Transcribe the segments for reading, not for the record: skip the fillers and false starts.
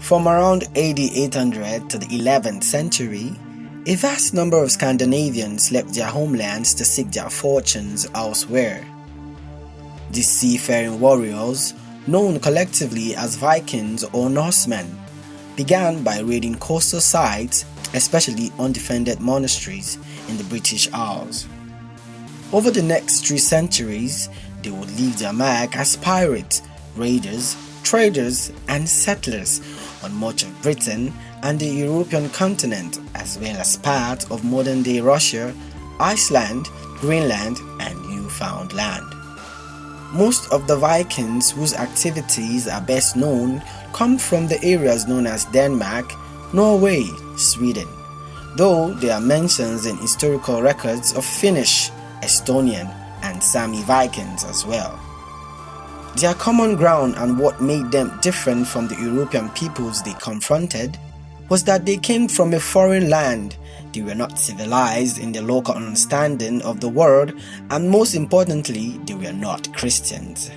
From around AD 800 to the 11th century, a vast number of Scandinavians left their homelands to seek their fortunes elsewhere. These seafaring warriors, known collectively as Vikings or Norsemen, began by raiding coastal sites, especially undefended monasteries in the British Isles. Over the next 3 centuries, they would leave their mark as pirates, raiders, traders, and settlers on much of Britain and the European continent, as well as part of modern-day Russia, Iceland, Greenland, and Newfoundland. Most of the Vikings whose activities are best known come from the areas known as Denmark, Norway, Sweden, though there are mentions in historical records of Finnish, Estonian, and Saami Vikings as well. Their common ground and what made them different from the European peoples they confronted was that they came from a foreign land. They were not civilized in their local understanding of the world, and most importantly, they were not Christians.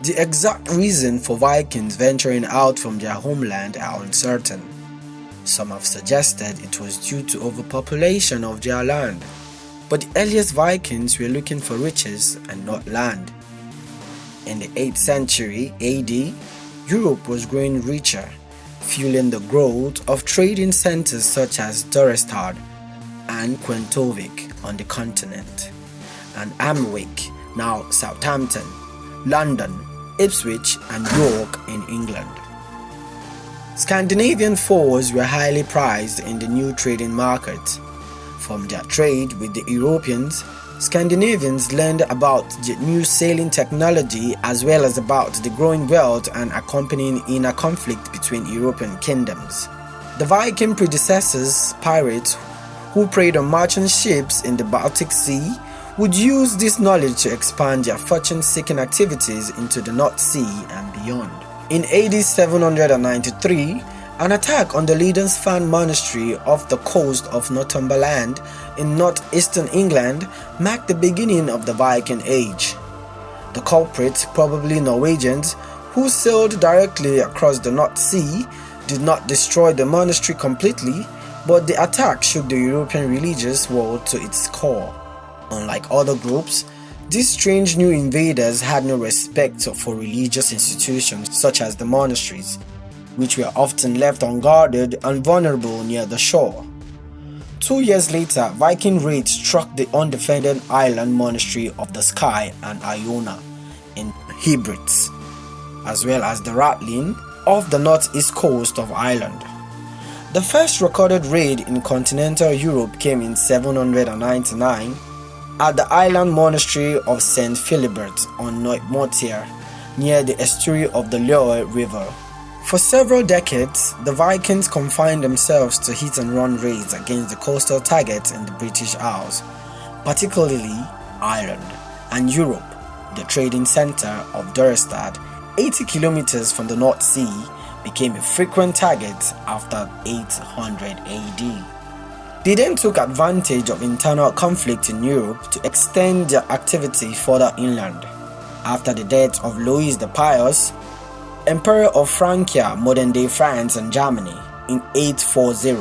The exact reason for Vikings venturing out from their homeland are uncertain. Some have suggested it was due to overpopulation of their land, but the earliest Vikings were looking for riches and not land. In the 8th century AD, Europe was growing richer, fueling the growth of trading centers such as Dorestad and Quentovik on the continent, and Amwick, now Southampton, London, Ipswich, and York in England. Scandinavian furs were highly prized in the new trading market. From their trade with the Europeans, Scandinavians learned about the new sailing technology as well as about the growing wealth and accompanying inner conflict between European kingdoms. The Viking predecessors, pirates, who preyed on merchant ships in the Baltic Sea, would use this knowledge to expand their fortune-seeking activities into the North Sea and beyond. In AD 793, an attack on the Leidensfan monastery off the coast of Northumberland in northeastern England marked the beginning of the Viking Age. The culprits, probably Norwegians, who sailed directly across the North Sea, did not destroy the monastery completely, but the attack shook the European religious world to its core. Unlike other groups, these strange new invaders had no respect for religious institutions such as the monasteries, which were often left unguarded and vulnerable near the shore. 2 years later, Viking raids struck the undefended island monastery of the Sky and Iona in Hebrides, as well as the Rathlin off the northeast coast of Ireland. The first recorded raid in continental Europe came in 799 at the island monastery of St. Philibert on Noirmoutier, near the estuary of the Loire River. For several decades, the Vikings confined themselves to hit-and-run raids against the coastal targets in the British Isles, particularly Ireland, and Europe. The trading center of Dorestad, 80 kilometers from the North Sea, became a frequent target after 800 AD. They then took advantage of internal conflict in Europe to extend their activity further inland. After the death of Louis the Pious, Emperor of Francia, modern-day France and Germany, in 840,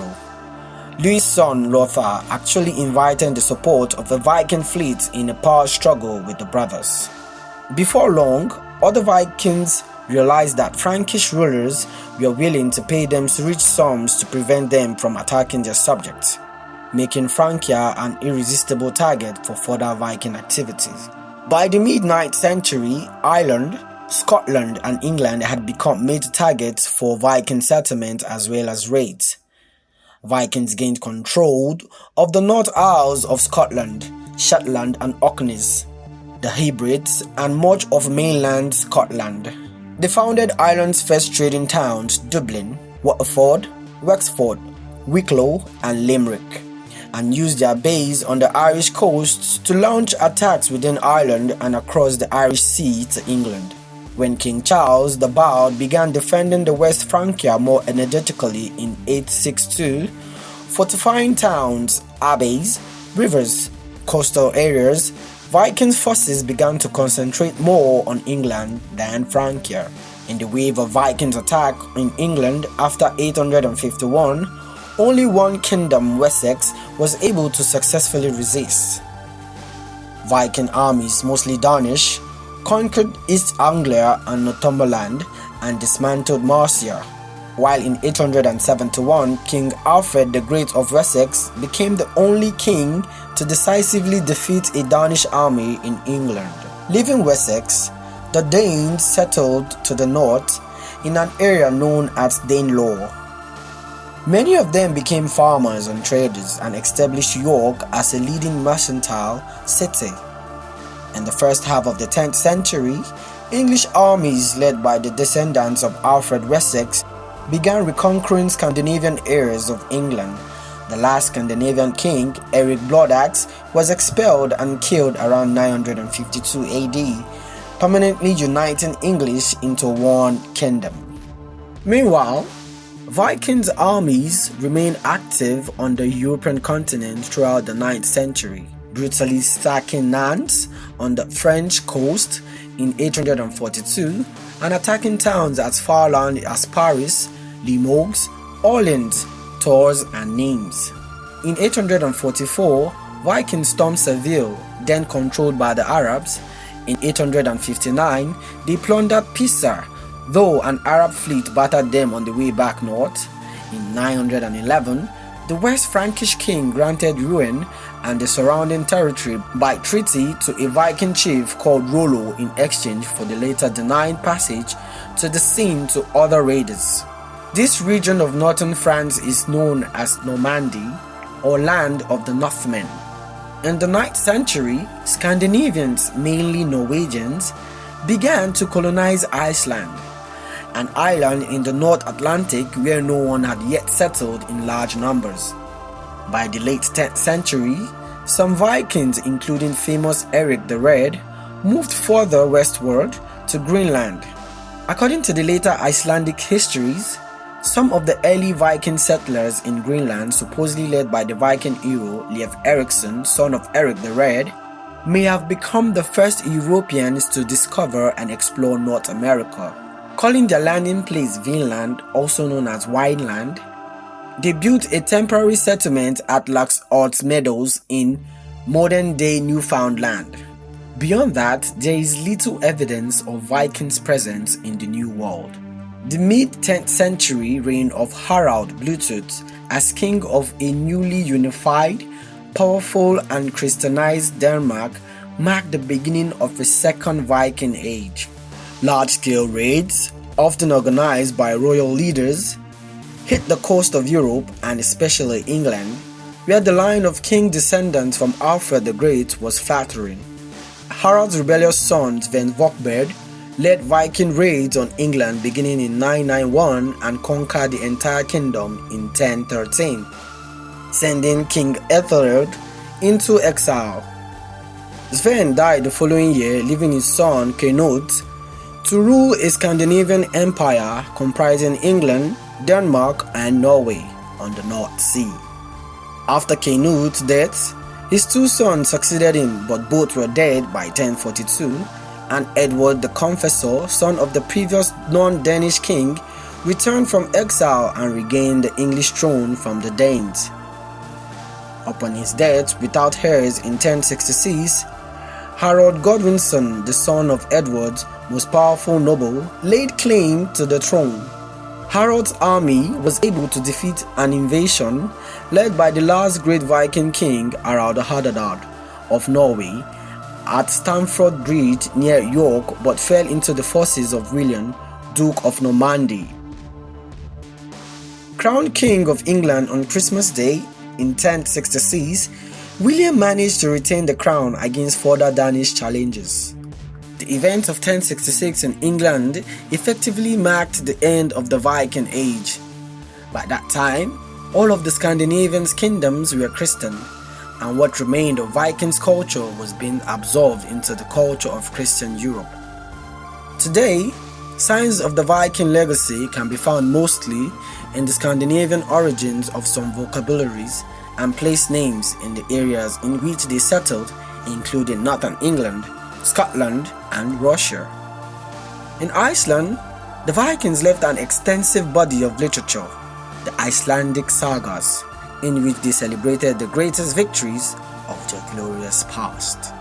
Louis' son Lothar actually invited the support of the Viking fleet in a power struggle with the brothers. Before long, other Vikings realized that Frankish rulers were willing to pay them rich sums to prevent them from attacking their subjects, making Francia an irresistible target for further Viking activities. By the mid-9th century, Ireland, Scotland, and England had become major targets for Viking settlement as well as raids. Vikings gained control of the North Isles of Scotland, Shetland and Orkneys, the Hebrides, and much of mainland Scotland. They founded Ireland's first trading towns, Dublin, Waterford, Wexford, Wicklow, and Limerick, and used their base on the Irish coast to launch attacks within Ireland and across the Irish Sea to England. When King Charles the Bald began defending the West Francia more energetically in 862, fortifying towns, abbeys, rivers, coastal areas, Viking forces began to concentrate more on England than Francia. In the wave of Vikings attack in England after 851, only one kingdom, Wessex, was able to successfully resist. Viking armies, mostly Danish, conquered East Anglia and Northumberland and dismantled Mercia, while in 871 King Alfred the Great of Wessex became the only king to decisively defeat a Danish army in England. Leaving Wessex, the Danes settled to the north in an area known as Danelaw. Many of them became farmers and traders and established York as a leading mercantile city. In the first half of the 10th century, English armies led by the descendants of Alfred Wessex began reconquering Scandinavian areas of England. The last Scandinavian king, Eric Bloodaxe, was expelled and killed around 952 AD, permanently uniting English into one kingdom. Meanwhile, Vikings armies remained active on the European continent throughout the 9th century, brutally sacking Nantes on the French coast in 842 and attacking towns as far land as Paris, Limoges, Orleans, Tours and Nimes. In 844, Vikings stormed Seville, then controlled by the Arabs. In 859, they plundered Pisa, though an Arab fleet battered them on the way back north. In 911, the West Frankish king granted Rouen and the surrounding territory by treaty to a Viking chief called Rollo in exchange for the later denying passage to the Seine to other raiders. This region of northern France is known as Normandy, or Land of the Northmen. In the 9th century, Scandinavians, mainly Norwegians, began to colonize Iceland, an island in the North Atlantic where no one had yet settled in large numbers. By the late 10th century, some Vikings, including famous Eric the Red, moved further westward to Greenland. According to the later Icelandic histories, some of the early Viking settlers in Greenland, supposedly led by the Viking hero Leif Erikson, son of Eric the Red, may have become the first Europeans to discover and explore North America. Calling their landing place Vinland, also known as Wineland, they built a temporary settlement at Laxalt's Meadows in modern-day Newfoundland. Beyond that, there is little evidence of Vikings' presence in the New World. The mid-10th century reign of Harald Bluetooth as king of a newly unified, powerful and Christianized Denmark marked the beginning of a second Viking age. Large-scale raids, often organized by royal leaders, hit the coast of Europe and especially England, where the line of king descendants from Alfred the Great was faltering. Harald's rebellious son Sven Vokberd led Viking raids on England beginning in 991 and conquered the entire kingdom in 1013, sending King Ethelred into exile. Sven died the following year, leaving his son Knut to rule a Scandinavian empire comprising England, Denmark and Norway on the North Sea. After Knut's death, his two sons succeeded him, but both were dead by 1042, and Edward the Confessor, son of the previous non-Danish king, returned from exile and regained the English throne from the Danes. Upon his death without heirs in 1066, Harold Godwinson, the son of Edward's most powerful noble, laid claim to the throne. Harold's army was able to defeat an invasion led by the last great Viking king Harald Hardadad of Norway at Stamford Bridge near York, but fell into the forces of William, Duke of Normandy. Crowned King of England on Christmas Day in 1066, William managed to retain the crown against further Danish challenges. The event of 1066 in England effectively marked the end of the Viking Age. By that time, all of the Scandinavian kingdoms were Christian, and what remained of Vikings culture was being absorbed into the culture of Christian Europe. Today, signs of the Viking legacy can be found mostly in the Scandinavian origins of some vocabularies and place names in the areas in which they settled, including northern England, Scotland and Russia. In Iceland, The Vikings left an extensive body of literature, the Icelandic sagas, in which they celebrated the greatest victories of their glorious past.